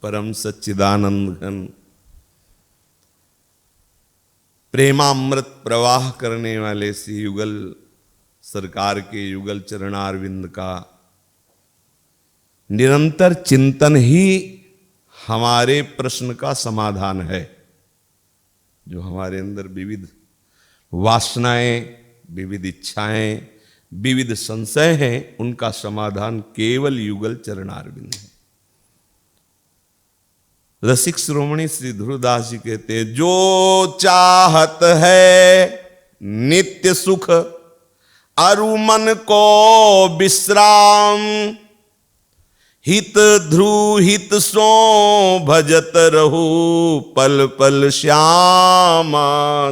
परम सच्चिदानंद घन, प्रेमामृत प्रवाह करने वाले श्री युगल सरकार के युगल चरणारविंद का निरंतर चिंतन ही हमारे प्रश्न का समाधान है। जो हमारे अंदर विविध वासनाएं, विविध इच्छाएं, विविध संशय हैं, उनका समाधान केवल युगल चरणारविंद है। रसिक श्रोमणी श्री ध्रुवदास जी कहते हैं, जो चाहत है नित्य सुख अरु मन को विश्राम, हित ध्रुव हित सो भजत रहू पल पल श्यामा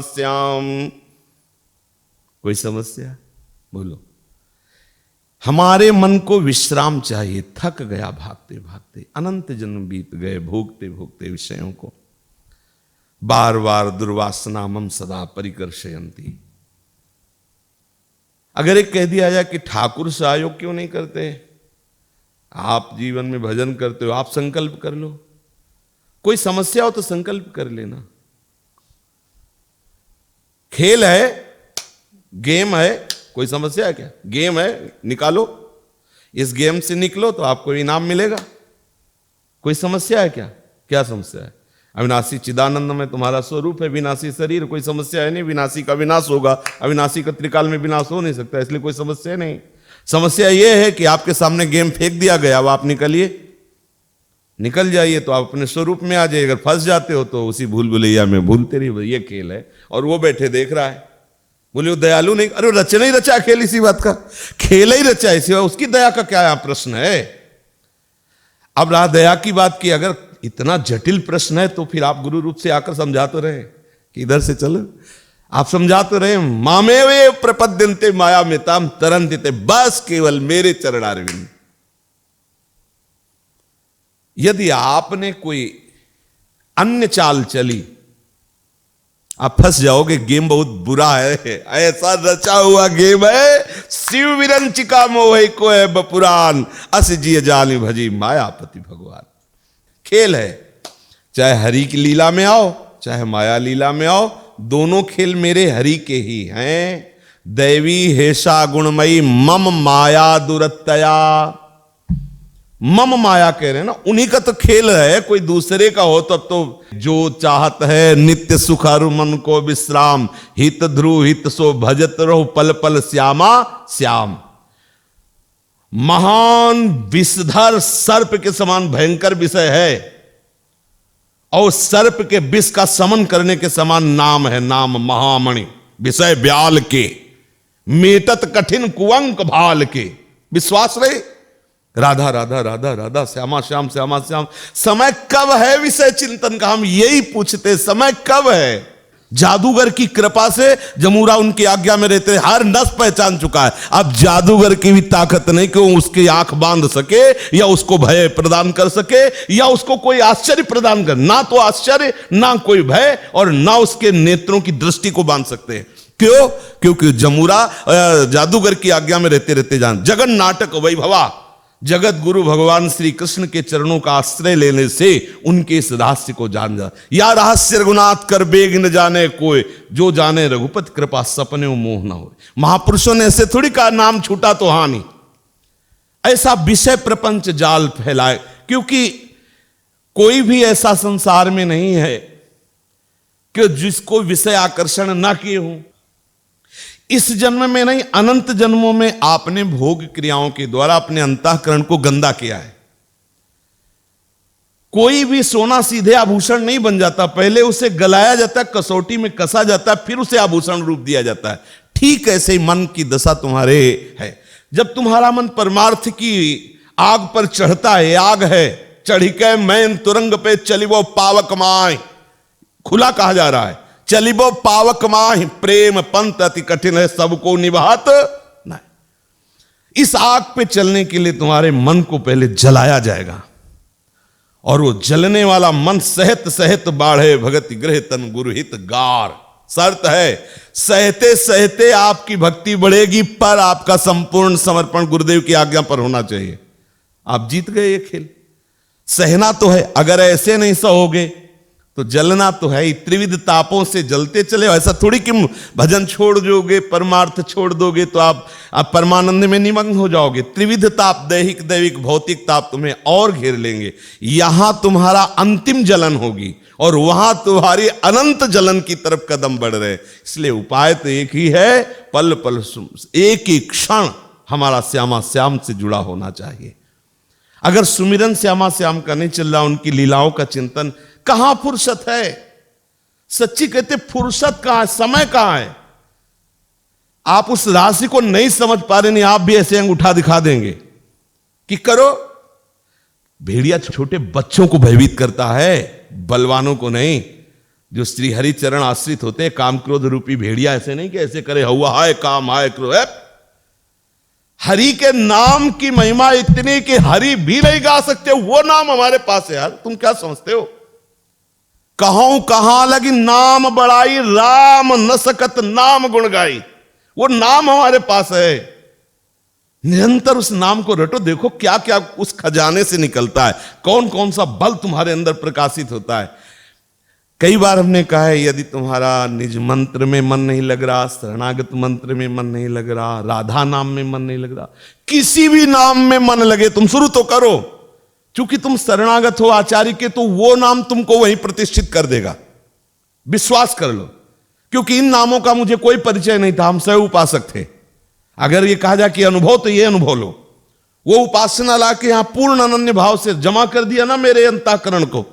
श्याम। कोई समस्या? बोलो। हमारे मन को विश्राम चाहिए, थक गया भागते भागते, अनंत जन्म बीत गए भोगते भोगते विषयों को, बार बार दुर्वासना मम सदा परिकर्षयन्ति। अगर एक कह दिया जाए कि ठाकुर सहयोग क्यों नहीं करते, आप जीवन में भजन करते हो, आप संकल्प कर लो, कोई समस्या हो तो संकल्प कर लेना। खेल है, गेम है, कोई समस्या है क्या? गेम है, निकालो, इस गेम से निकलो तो आपको इनाम मिलेगा। कोई समस्या है क्या? क्या समस्या है? अविनाशी चिदानंद में तुम्हारा स्वरूप है, विनाशी शरीर, कोई समस्या है नहीं। विनाशी का विनाश होगा, अविनाशी का त्रिकाल में विनाश हो नहीं सकता, इसलिए कोई समस्या नहीं। समस्या यह है कि आपके सामने गेम फेंक दिया गया, अब आप निकल जाइए तो आप अपने स्वरूप में आ जाइए। अगर फंस जाते हो तो उसी भूल भुलैया में भूलते रहिए, ये खेल है। और वो बैठे देख रहा है, बोले वो दयालु नहीं, अरे रचना ही रचा खेल, इसी बात का खेल ही रचा, इसी बात, उसकी दया का क्या प्रश्न है? अब रहा दया की बात की, अगर इतना जटिल प्रश्न है तो फिर आप गुरु रूप से आकर समझाते रहे कि इधर से चलो, आप समझाते रहे, मामेवे प्रपद्यन्ते माया मिताम तरन्ते, बस केवल मेरे चरणारविंद। यदि आपने कोई अन्य चाल चली, आप फंस जाओगे। गेम बहुत बुरा है, ऐसा रचा हुआ गेम है, शिव विरंचिका मोह को है बपुरान, अस जिय जानी भजी मायापति भगवान। खेल है, चाहे हरि की लीला में आओ, चाहे माया लीला में आओ, दोनों खेल मेरे हरि के ही हैं। दैवी हेषा गुणमयी मम माया दुरतया, मम माया कह रहे हैं ना, उन्हीं का तो खेल है, कोई दूसरे का हो तब तो। जो चाहत है नित्य सुख अरु मन को विश्राम, हित ध्रुव हित सो भजत रहो पल पल श्यामा श्याम। महान विषधर सर्प के समान भयंकर विषय है, और सर्प के विष का समन करने के समान नाम है, नाम महामणि। विषय ब्याल के, मेटत कठिन कुअंक भाल के। विश्वास रहे, राधा राधा राधा राधा, श्यामा श्याम श्यामा श्याम। समय कब है विषय चिंतन का? हम यही पूछते, समय कब है? जादूगर की कृपा से जमूरा उनकी आज्ञा में रहते, हर नस पहचान चुका है। अब जादूगर की भी ताकत नहीं कि वो उसकी आंख बांध सके, या उसको भय प्रदान कर सके, या उसको कोई आश्चर्य प्रदान कर। ना तो आश्चर्य, ना कोई भय, और ना उसके नेत्रों की दृष्टि को बांध सकते हैं। क्यों? क्योंकि जमूरा जादूगर की आज्ञा में रहते रहते जान। जगन नाटक वैभवा, जगत गुरु भगवान श्री कृष्ण के चरणों का आश्रय लेने से उनके इस रहस्य को जान जा। या रहस्य रघुनाथ कर बेग न जाने कोई, जो जाने रघुपति कृपा सपने मोह न हो। महापुरुषों ने ऐसे थोड़ी कहा नाम छूटा तो हानि, ऐसा विषय प्रपंच जाल फैलाए। क्योंकि कोई भी ऐसा संसार में नहीं है कि जिसको विषय आकर्षण ना किए हो। इस जन्म में नहीं, अनंत जन्मों में आपने भोग क्रियाओं के द्वारा अपने अंतःकरण को गंदा किया है। कोई भी सोना सीधे आभूषण नहीं बन जाता, पहले उसे गलाया जाता है, कसौटी में कसा जाता है, फिर उसे आभूषण रूप दिया जाता है। ठीक ऐसे ही मन की दशा तुम्हारे है। जब तुम्हारा मन परमार्थ की आग पर चढ़ता है, आग है, चढ़ी के मैन तुरंग पे चली वो पावक माय, खुला कहा जा रहा है, चलिबो पावक माहि, प्रेम पंथ अति कठिन है सबको निभात नहीं। इस आग पे चलने के लिए तुम्हारे मन को पहले जलाया जाएगा, और वो जलने वाला मन सहत सहत बाढ़े भगति गृह तन गुरुहित गार। शर्त है, सहते सहते आपकी भक्ति बढ़ेगी, पर आपका संपूर्ण समर्पण गुरुदेव की आज्ञा पर होना चाहिए। आप जीत गए ये खेल। सहना तो है, अगर ऐसे नहीं सहोगे तो जलना तो है ही। त्रिविध तापों से जलते चले। ऐसा थोड़ी कि भजन छोड़ दोगे, परमार्थ छोड़ दोगे तो आप परमानंद में निमग्न हो जाओगे। त्रिविध ताप, दैहिक, दैविक, भौतिक ताप तुम्हें और घेर लेंगे। यहां तुम्हारा अंतिम जलन होगी और वहां तुम्हारी अनंत जलन की तरफ कदम बढ़ रहे। इसलिए उपाय तो एक ही है, पल पल एक ही क्षण हमारा श्यामा श्याम से जुड़ा होना चाहिए। अगर सुमिरन श्यामा श्याम का नहीं चल रहा, उनकी लीलाओं का चिंतन, कहां फुर्सत है? सच्ची कहते फुर्सत कहां है, समय कहां है? आप उस राशि को नहीं समझ पा रहे, नहीं आप भी ऐसे अंगूठा दिखा देंगे कि करो। भेड़िया छोटे बच्चों को भयभीत करता है, बलवानों को नहीं। जो श्री हरि चरण आश्रित होते हैं, काम क्रोध रूपी भेड़िया ऐसे नहीं कि ऐसे करे हुआ हाय काम हाय क्रोध। हरि के नाम की महिमा इतनी कि हरि भी नहीं गा सकते, वो नाम हमारे पास है। यार तुम क्या समझते हो? कहूं कहां लगी नाम बड़ाई, राम न सकत नाम गुण गाई। वो नाम हमारे पास है, निरंतर उस नाम को रटो। देखो क्या क्या उस खजाने से निकलता है, कौन कौन सा बल तुम्हारे अंदर प्रकाशित होता है। कई बार हमने कहा है, यदि तुम्हारा निज मंत्र में मन नहीं लग रहा, शरणागत मंत्र में मन नहीं लग रहा, राधा नाम में मन नहीं लग रहा, किसी भी नाम में मन लगे तुम शुरू तो करो। क्योंकि तुम शरणागत हो आचार्य के, तो वो नाम तुमको वहीं प्रतिष्ठित कर देगा, विश्वास कर लो। क्योंकि इन नामों का मुझे कोई परिचय नहीं था, हम स्वयं उपासक थे। अगर ये कहा जाए कि अनुभव, तो ये अनुभव लो। वो उपासना ला के यहां पूर्ण अनन्य भाव से जमा कर दिया ना मेरे अंतःकरण को।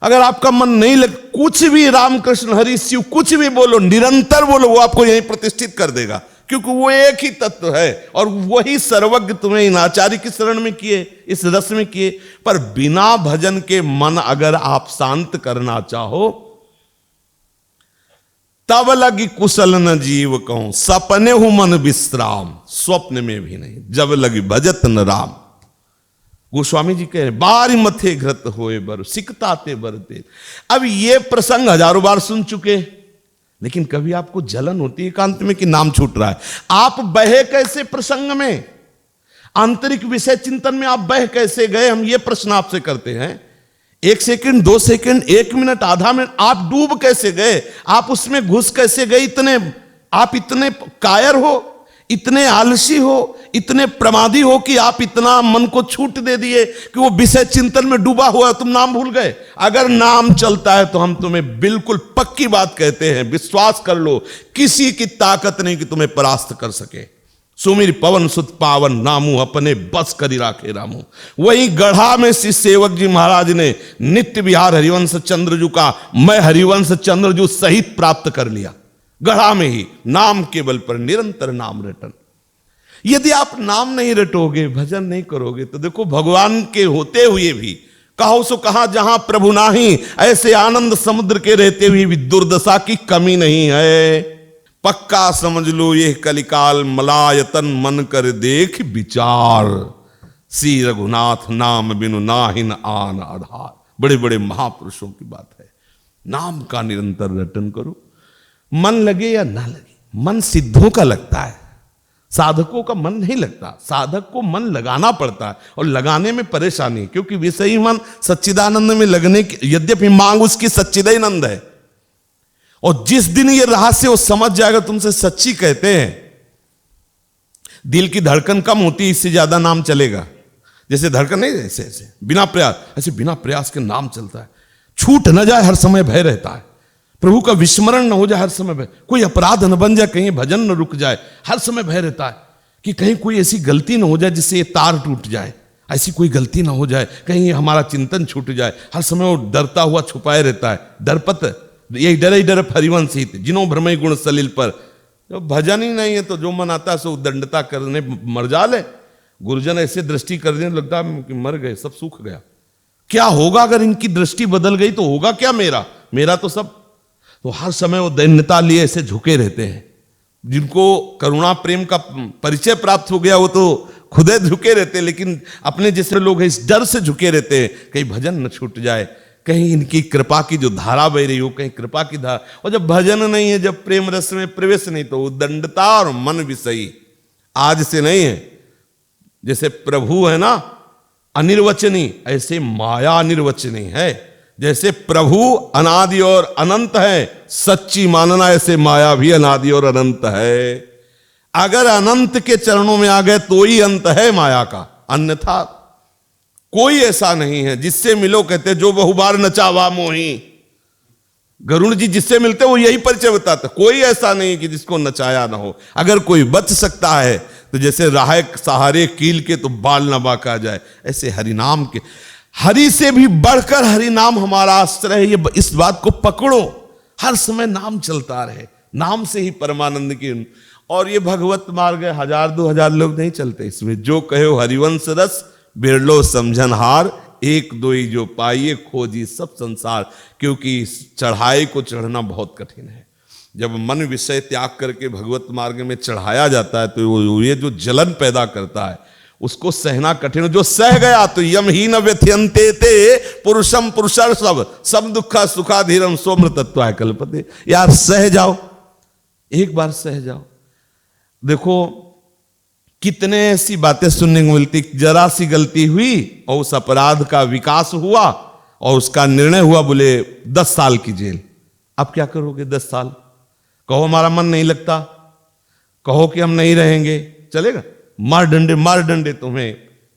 अगर आपका मन नहीं लग, कुछ भी रामकृष्ण हरि शिव कुछ भी बोलो, निरंतर बोलो, वो आपको यहीं प्रतिष्ठित कर देगा। क्योंकि वो एक ही तत्व है और वही सर्वज्ञ तुम्हें इन आचार्य की शरण में किए, इस रस में किए। पर बिना भजन के मन अगर आप शांत करना चाहो, तब लगी कुशल न जीव कहूं, सपने हूं मन विश्राम। स्वप्न में भी नहीं, जब लगी भजत न राम। गोस्वामी जी कह रहे बारी मथे घृत होए बर, सिकताते बरते। अब ये प्रसंग हजारों बार सुन चुके, लेकिन कभी आपको जलन होती है एकांत में कि नाम छूट रहा है। आप बहे कैसे प्रसंग में, आंतरिक विषय चिंतन में आप बह कैसे गए? हम ये प्रश्न आपसे करते हैं। 1 सेकंड, 2 सेकंड, 1 मिनट, आधा मिनट, आप डूब कैसे गए? आप उसमें घुस कैसे गए? आप इतने कायर हो, इतने आलसी हो, इतने प्रमादी हो कि आप इतना मन को छूट दे दिए कि वो विषय चिंतन में डूबा हुआ है, तुम नाम भूल गए। अगर नाम चलता है तो हम तुम्हें बिल्कुल पक्की बात कहते हैं, विश्वास कर लो, किसी की ताकत नहीं कि तुम्हें परास्त कर सके। सुमिर पवन सुत पावन, नामू अपने बस करी राखे रामू। वही गढ़ा में श्री सेवक जी महाराज ने नित्य विहार हरिवंश चंद्रजू का मैं हरिवंश चंद्रजू सहित प्राप्त कर लिया। गढ़ा में ही नाम केवल पर निरंतर नाम रटन। यदि आप नाम नहीं रटोगे, भजन नहीं करोगे, तो देखो भगवान के होते हुए भी कहो सो कहा जहां प्रभु नाही, ऐसे आनंद समुद्र के रहते हुए भी दुर्दशा की कमी नहीं है। पक्का समझ लो ये कलिकाल मलायतन, मन कर देख विचार, श्री रघुनाथ नाम बिनु नाहिन आन आधार। बड़े बड़े महापुरुषों की बात है। नाम का निरंतर रटन करो, मन लगे या ना लगे। मन सिद्धों का लगता है, साधकों का मन नहीं लगता। साधक को मन लगाना पड़ता है और लगाने में परेशानी, क्योंकि विषयी मन सच्चिदानंद में लगने की, यद्यपि मांग उसकी सच्चिदानंद है। और जिस दिन ये रहस्य वो समझ जाएगा, तुमसे सच्ची कहते हैं, दिल की धड़कन कम होती है, इससे ज्यादा नाम चलेगा। जैसे धड़कन नहीं, ऐसे ऐसे बिना प्रयास, ऐसे बिना प्रयास के नाम चलता है। छूट न जाए हर समय भय रहता है, प्रभु का विस्मरण न हो जाए हर समय भय, कोई अपराध न बन जाए, कहीं भजन न रुक जाए, हर समय भय रहता है कि कहीं कोई ऐसी गलती न हो जाए जिससे ये तार टूट जाए, ऐसी कोई गलती ना हो जाए, कहीं ये हमारा चिंतन छूट जाए। हर समय वो डरता हुआ छुपाए रहता है। डरपत यही डर ही डर हरिवंश ही थे, जिन्हों भ्रमय गुण सलिल पर। जब भजन ही नहीं है तो जो मन आता है सो दंडता करने मर जाले। गुरुजन ऐसे दृष्टि करने लगता है कि मर गए, सब सूख गया। क्या होगा अगर इनकी दृष्टि बदल गई तो होगा क्या मेरा तो सब। तो हर समय वो दैन्यता लिए ऐसे झुके रहते हैं। जिनको करुणा प्रेम का परिचय प्राप्त हो गया वो तो खुदे झुके रहते हैं, लेकिन अपने जैसे लोग हैं इस डर से झुके रहते हैं कहीं भजन न छूट जाए, कहीं इनकी कृपा की जो धारा बह रही हो, कहीं कृपा की धारा। और जब भजन नहीं है, जब प्रेम रस में प्रवेश नहीं, तो उद्दंडता और मन विषयी आज से नहीं है। जैसे प्रभु है ना, अनिर्वचनीय, ऐसे माया अनिर्वचनीय है। जैसे प्रभु अनादि और अनंत है, सच्ची मानना ऐसे माया भी अनादि और अनंत है। अगर अनंत के चरणों में आ गए तो ही अंत है माया का, अन्यथा कोई ऐसा नहीं है। जिससे मिलो कहते जो बहुबार नचावा मोही, गरुड़ जी जिससे मिलते वो यही परिचय बताते, कोई ऐसा नहीं कि जिसको नचाया ना हो। अगर कोई बच सकता है तो जैसे राह सहारे कील के तो बाल न बाका जाए, ऐसे हरिनाम के, हरि से भी बढ़कर हरिनाम हमारा आश्रय है। ये इस बात को पकड़ो, हर समय नाम चलता रहे, नाम से ही परमानंद की। और ये भगवत मार्ग 1000-2000 लोग नहीं चलते इसमें। जो कहो हरिवंश रस बिरलो समझनहार, एक दो ही जो पाइए खोजी सब संसार। क्योंकि इस चढ़ाई को चढ़ना बहुत कठिन है। जब मन विषय त्याग करके भगवत मार्ग में चढ़ाया जाता है तो ये जो जलन पैदा करता है उसको सहना कठिन। जो सह गया तो यम ही न व्यथयन्ते ते पुरुषम पुरुषर सब दुखा सुखाधीरम सोमृतत्व कल्पते। यार सह जाओ, एक बार सह जाओ। देखो कितने ऐसी बातें सुनने को मिलती, जरा सी गलती हुई और उस अपराध का विकास हुआ और उसका निर्णय हुआ, बोले 10 साल की जेल। अब क्या करोगे 10 साल? कहो हमारा मन नहीं लगता, कहो कि हम नहीं रहेंगे, चलेगा? मार डंडे तुम्हें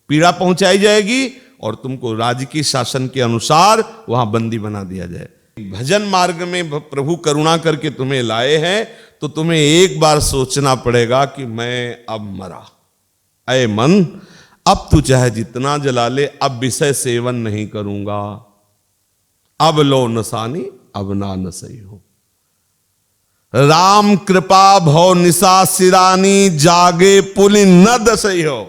पीड़ा पहुंचाई जाएगी और तुमको राजकीय शासन के अनुसार वहां बंदी बना दिया जाए। भजन मार्ग में प्रभु करुणा करके तुम्हें लाए हैं तो तुम्हें एक बार सोचना पड़ेगा कि मैं अब मरा। अय मन, अब तू चाहे जितना जला ले, अब विषय सेवन नहीं करूंगा। अब लो नसानी अब ना नसई हो। राम कृपा भव निशा सिरानी, जागे पुलि न दसई हो।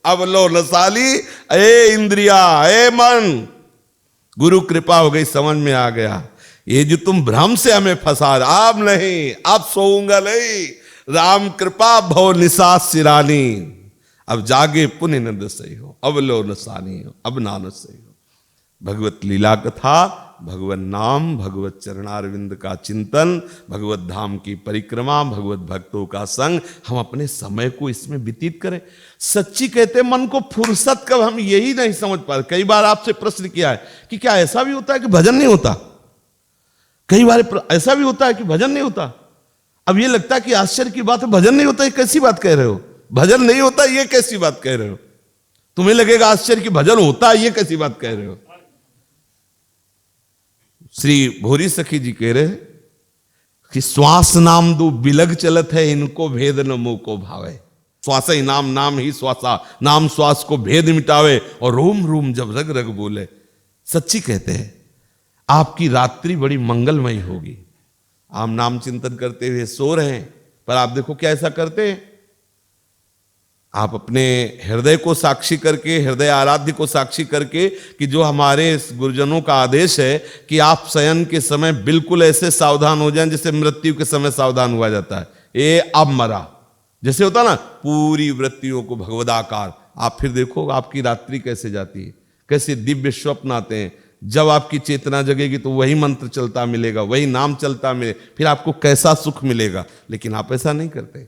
अब लो नसाली, ए इंद्रिया, ए मन, गुरु कृपा हो गई, समझ में आ गया। ये जो तुम भ्रम से हमें फंसा, अब नहीं, अब सोऊंगा नहीं। राम कृपा भव निशा सिरानी, अब जागे पुण्य न दसई हो। अब लो नसानी हो, अब ना नसई हो। भगवत लीला कथा, भगवत नाम, भगवत चरणारविंद का चिंतन, भगवत धाम की परिक्रमा, भगवत भक्तों का संग, हम अपने समय को इसमें व्यतीत करें। सच्ची कहते मन को फुर्सत कब, हम यही नहीं समझ पाते। कई बार आपसे प्रश्न किया है कि क्या ऐसा भी होता है कि भजन नहीं होता? कई बार ऐसा भी होता है कि भजन नहीं होता। अब ये लगता है कि आश्चर्य की बात है, भजन नहीं होता, ये कैसी बात कह रहे हो? भजन नहीं होता ये कैसी बात कह रहे हो? तुम्हें लगेगा आश्चर्य कि भजन होता है, ये कैसी बात कह रहे हो? श्री भोरी सखी जी कह रहे कि श्वास नाम दो बिलग चलत है, इनको भेद न मुंह को भावे। श्वास ही नाम, नाम ही श्वासा, नाम श्वास को भेद मिटावे और रोम रोम जब रग रग बोले। सच्ची कहते हैं आपकी रात्रि बड़ी मंगलमयी होगी। आप नाम चिंतन करते हुए सो रहे हैं, पर आप देखो क्या ऐसा करते हैं, आप अपने हृदय को साक्षी करके, हृदय आराध्य को साक्षी करके कि जो हमारे गुरुजनों का आदेश है कि आप शयन के समय बिल्कुल ऐसे सावधान हो जाएं जैसे मृत्यु के समय सावधान हुआ जाता है। ये अब मरा जैसे होता ना, पूरी वृत्तियों को भगवदाकार। आप फिर देखो आपकी रात्रि कैसे जाती है, कैसे दिव्य स्वप्न आते हैं। जब आपकी चेतना जगेगी तो वही मंत्र चलता मिलेगा, वही नाम चलता मिले, फिर आपको कैसा सुख मिलेगा। लेकिन आप ऐसा नहीं करते।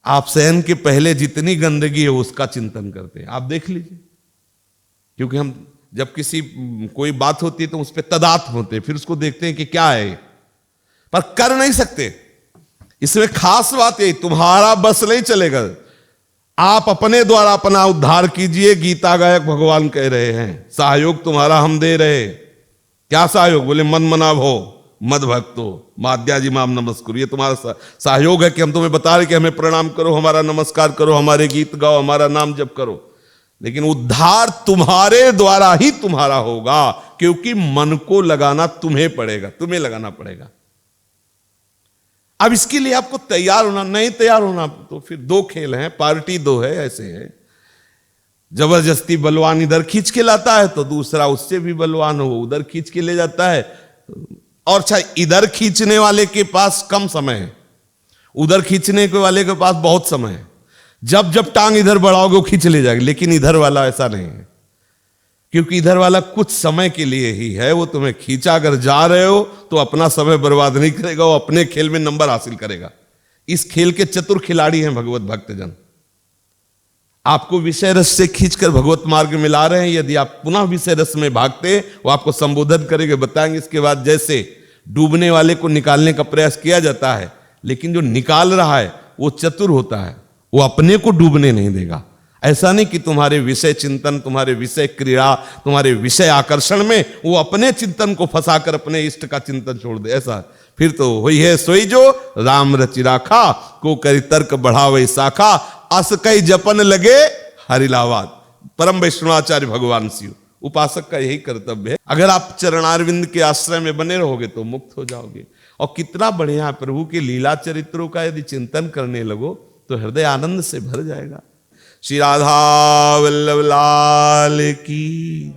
आप शयन के पहले जितनी गंदगी है उसका चिंतन करते हैं। आप देख लीजिए, क्योंकि हम जब किसी कोई बात होती है तो उस पर तदात्म होते हैं, फिर उसको देखते हैं कि क्या है, पर कर नहीं सकते। इसमें खास बात है, तुम्हारा बस नहीं चलेगा। आप अपने द्वारा अपना उद्धार कीजिए। गीता गायक भगवान कह रहे हैं सहयोग तुम्हारा हम दे रहे। क्या सहयोग? बोले मन मनाव हो मद भक्तो माद्याजी माम नमस्कुर। ये तुम्हारा सहयोग है कि हम तुम्हें बता रहे कि हमें प्रणाम करो, हमारा नमस्कार करो, हमारे गीत गाओ, हमारा नाम जप करो। लेकिन उद्धार तुम्हारे द्वारा ही तुम्हारा होगा, क्योंकि मन को लगाना तुम्हें पड़ेगा, तुम्हें लगाना पड़ेगा। अब इसके लिए आपको तैयार होना, नहीं तैयार होना तो फिर दो खेल हैं, पार्टी दो है, ऐसे है। जबरदस्ती बलवान इधर खींच के लाता है तो दूसरा उससे भी बलवान हो उधर खींच के ले जाता है। और अच्छा, इधर खींचने वाले के पास कम समय है, उधर खींचने के वाले के पास बहुत समय है। जब जब टांग इधर बढ़ाओगे वो खींच ले जाएगी। लेकिन इधर वाला ऐसा नहीं है, क्योंकि इधर वाला कुछ समय के लिए ही है। वो तुम्हें खींचा, अगर जा रहे हो तो अपना समय बर्बाद नहीं करेगा, वो अपने खेल में नंबर हासिल करेगा। इस खेल के चतुर खिलाड़ी हैं भगवत भक्तजन। आपको विषय रस से खींचकर भगवत मार्ग में ला रहे हैं। यदि आप पुनः विषय रस में भागते, वो आपको संबोधन करेंगे, बताएंगे। इसके बाद जैसे डूबने वाले को निकालने का प्रयास किया जाता है, लेकिन जो निकाल रहा है वो चतुर होता है, वो अपने को डूबने नहीं देगा। ऐसा नहीं कि तुम्हारे विषय चिंतन, तुम्हारे विषय क्रीड़ा, तुम्हारे विषय आकर्षण में वो अपने चिंतन को फंसाकर अपने इष्ट का चिंतन छोड़ दे। ऐसा फिर तो वही है सोई जो राम रचि राखा, को करी तर्क बढ़ावे शाखा, अस कई जपन लगे हरिलावाद। परम वैष्णवाचार्य भगवान शिव। उपासक का यही कर्तव्य है। अगर आप चरणारविंद के आश्रय में बने रहोगे तो मुक्त हो जाओगे। और कितना बढ़िया प्रभु के लीला चरित्रों का यदि चिंतन करने लगो तो हृदय आनंद से भर जाएगा। श्री राधा वल्लभ लाल की।